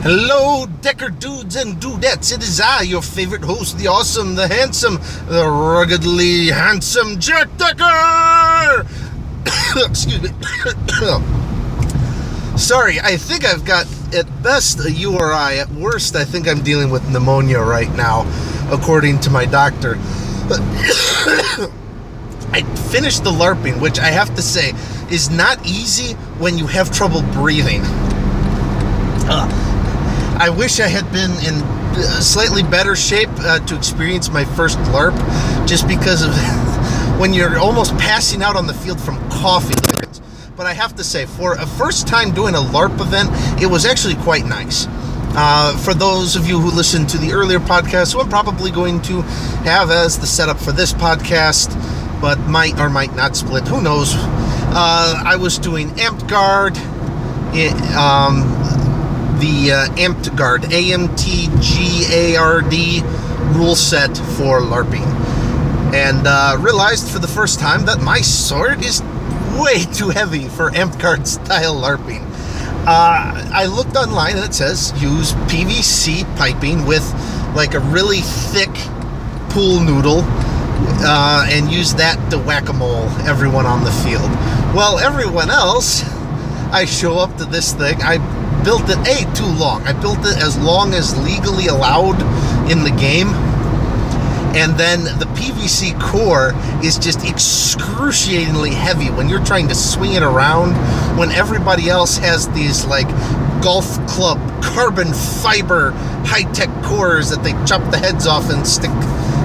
Hello, Decker dudes and dudettes. It is I, your favorite host, the awesome, the handsome, the ruggedly handsome Jack Decker! Excuse me. Sorry, I think I've got, at best, a URI. At worst, I think I'm dealing with pneumonia right now, according to my doctor. I finished the LARPing, which I have to say is not easy when you have trouble breathing. I wish I had been in slightly better shape to experience my first LARP, just because of when you're almost passing out on the field from coughing. But I have to say, for a first time doing a LARP event, it was actually quite nice. For those of you who listened to the earlier podcast, who I'm probably going to have as the setup for this podcast, but might or might not split, who knows. I was doing Amped Guard, the Amped Guard, AMTGARD rule set for LARPing, and realized for the first time that my sword is way too heavy for Amped Guard style LARPing. I looked online and it says use PVC piping with like a really thick pool noodle and use that to whack-a-mole everyone on the field. Well, everyone else, I show up to this thing, I built it too long. I built it as long as legally allowed in the game, and then the PVC core is just excruciatingly heavy when you're trying to swing it around, when everybody else has these like golf club carbon fiber high-tech cores that they chop the heads off and stick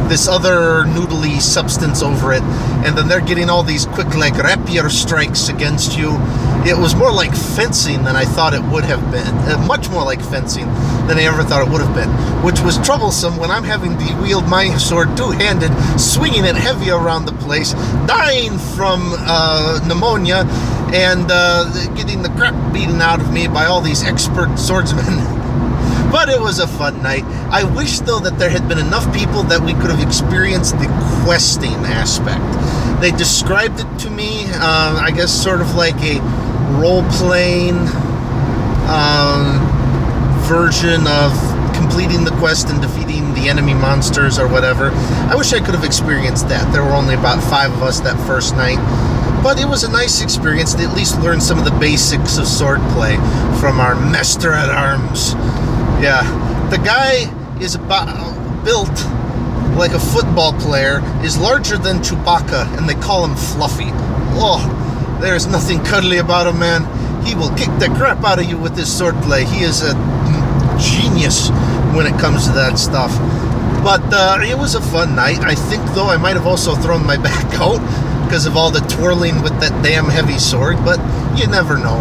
this other noodly substance over it, and then they're getting all these quick like rapier strikes against you. It was more like fencing than I thought it would have been. Much more like fencing than I ever thought it would have been, which was troublesome when I'm having to wield my sword two-handed, swinging it heavy around the place, dying from pneumonia, and getting the crap beaten out of me by all these expert swordsmen. But it was a fun night. I wish, though, that there had been enough people that we could have experienced the questing aspect. They described it to me, I guess sort of like a role-playing version of completing the quest and defeating the enemy monsters or whatever. I wish I could have experienced that. There were only about 5 of us that first night. But it was a nice experience to at least learn some of the basics of swordplay from our Master at Arms. Yeah, the guy is built like a football player, is larger than Chewbacca, and they call him Fluffy. Oh, there's nothing cuddly about him, man. He will kick the crap out of you with his swordplay. He is a genius when it comes to that stuff. But it was a fun night. I think, though, I might have also thrown my back out because of all the twirling with that damn heavy sword, but you never know.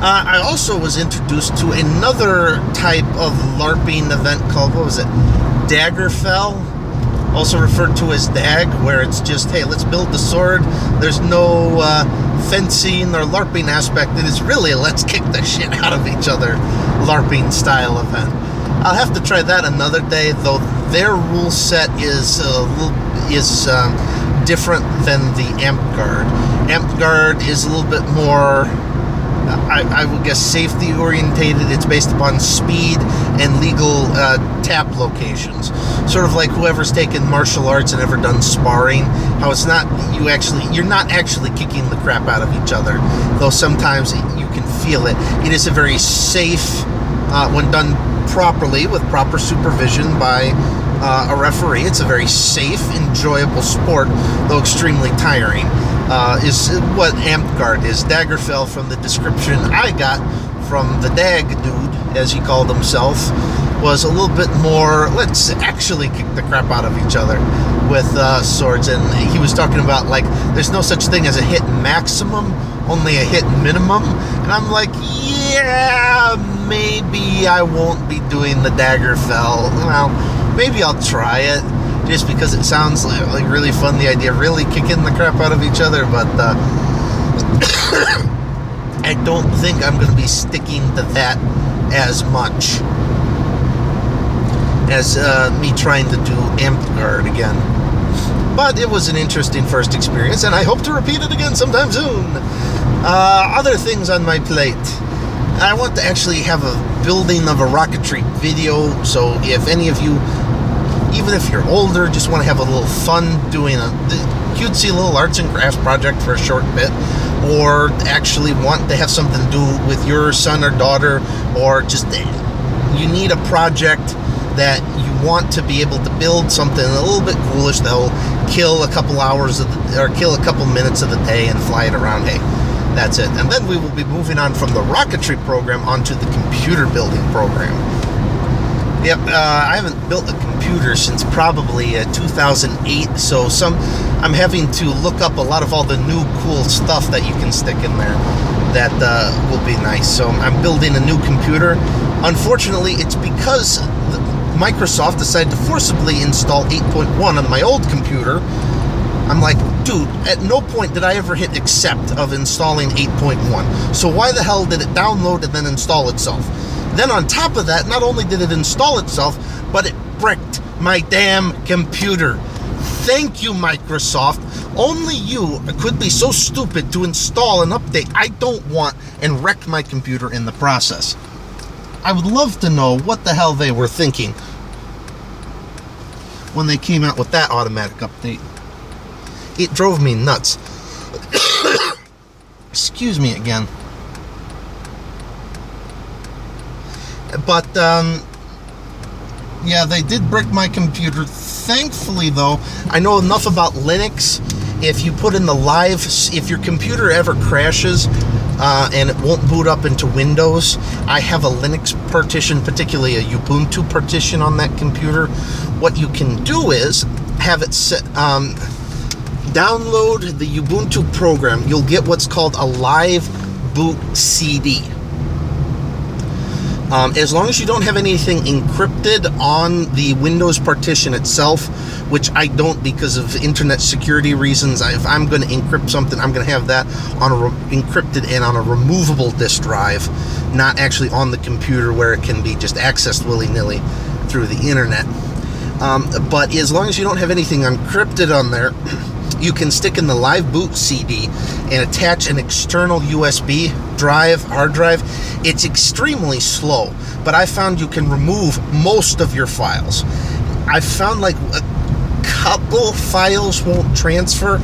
I also was introduced to another type of LARPing event called, what was it? Daggerfell, also referred to as DAG, where it's just, hey, let's build the sword. There's no fencing or LARPing aspect. It is really a let's kick the shit out of each other LARPing style event. I'll have to try that another day, though their rule set is different than the Amped Guard. Amped Guard is a little bit more, I would guess, safety orientated. It's based upon speed and legal tap locations. Sort of like whoever's taken martial arts and ever done sparring, how it's not, you're not actually kicking the crap out of each other, though sometimes you can feel it. It is a very safe, when done properly with proper supervision by a referee, it's a very safe, enjoyable sport, though extremely tiring. Is what Amped Guard is. Daggerfell, from the description I got from the Dag dude, as he called himself, was a little bit more, let's actually kick the crap out of each other with swords. And he was talking about, like, there's no such thing as a hit maximum, only a hit minimum. And I'm like, yeah, maybe I won't be doing the Daggerfell. Well, maybe I'll try it, just because it sounds like really fun, the idea of really kicking the crap out of each other, but I don't think I'm going to be sticking to that as much as me trying to do Amped Guard again. But it was an interesting first experience, and I hope to repeat it again sometime soon. Other things on my plate. I want to actually have a building of a rocketry video, so if any of you, even if you're older, just want to have a little fun doing a cutesy little arts and crafts project for a short bit, or actually want to have something to do with your son or daughter, or just you need a project that you want to be able to build something a little bit foolish that'll kill a couple hours or kill a couple minutes of the day and fly it around, hey, that's it. And then we will be moving on from the rocketry program onto the computer building program. Yep, I haven't built a computer since probably 2008, so I'm having to look up a lot of all the new cool stuff that you can stick in there that will be nice. So I'm building a new computer. Unfortunately, it's because Microsoft decided to forcibly install 8.1 on my old computer. I'm like, dude, at no point did I ever hit accept of installing 8.1. So why the hell did it download and then install itself? Then on top of that, not only did it install itself, but it bricked my damn computer. Thank you, Microsoft. Only you could be so stupid to install an update I don't want and wreck my computer in the process. I would love to know what the hell they were thinking when they came out with that automatic update. It drove me nuts. Excuse me again. But, yeah, they did brick my computer. Thankfully, though, I know enough about Linux. If you put in the if your computer ever crashes and it won't boot up into Windows, I have a Linux partition, particularly a Ubuntu partition on that computer. What you can do is have it set, download the Ubuntu program. You'll get what's called a live boot CD. As long as you don't have anything encrypted on the Windows partition itself, which I don't because of internet security reasons. If I'm going to encrypt something, I'm going to have that on encrypted and on a removable disk drive, not actually on the computer where it can be just accessed willy-nilly through the internet. But as long as you don't have anything encrypted on there, you can stick in the live boot CD and attach an external USB hard drive. It's extremely slow, but I found you can remove most of your files. I found like a couple files won't transfer,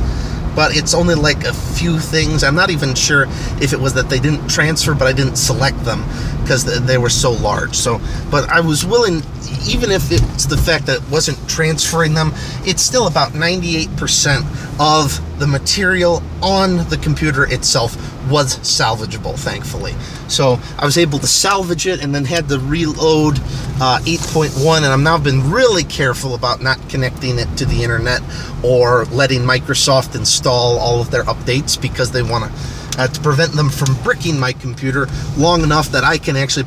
but it's only like a few things. I'm not even sure if it was that they didn't transfer, but I didn't select them because they were so large. But I was willing, even if it's the fact that it wasn't transferring them, it's still about 98% of the material on the computer itself was salvageable, thankfully. So I was able to salvage it and then had to reload 8.1, and I've now been really careful about not connecting it to the internet or letting Microsoft install all of their updates because they want to prevent them from bricking my computer long enough that I can actually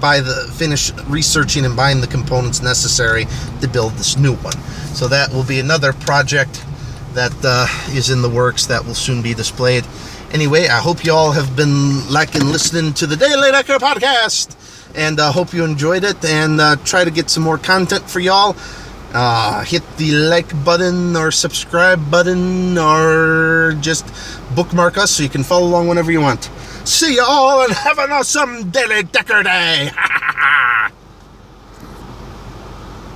finish researching and buying the components necessary to build this new one. So that will be another project that is in the works that will soon be displayed. Anyway, I hope you all have been liking listening to the Daily Decker podcast, and I hope you enjoyed it, and try to get some more content for y'all. Hit the like button or subscribe button, or just bookmark us so you can follow along whenever you want. See you all and have an awesome Daily Decker day!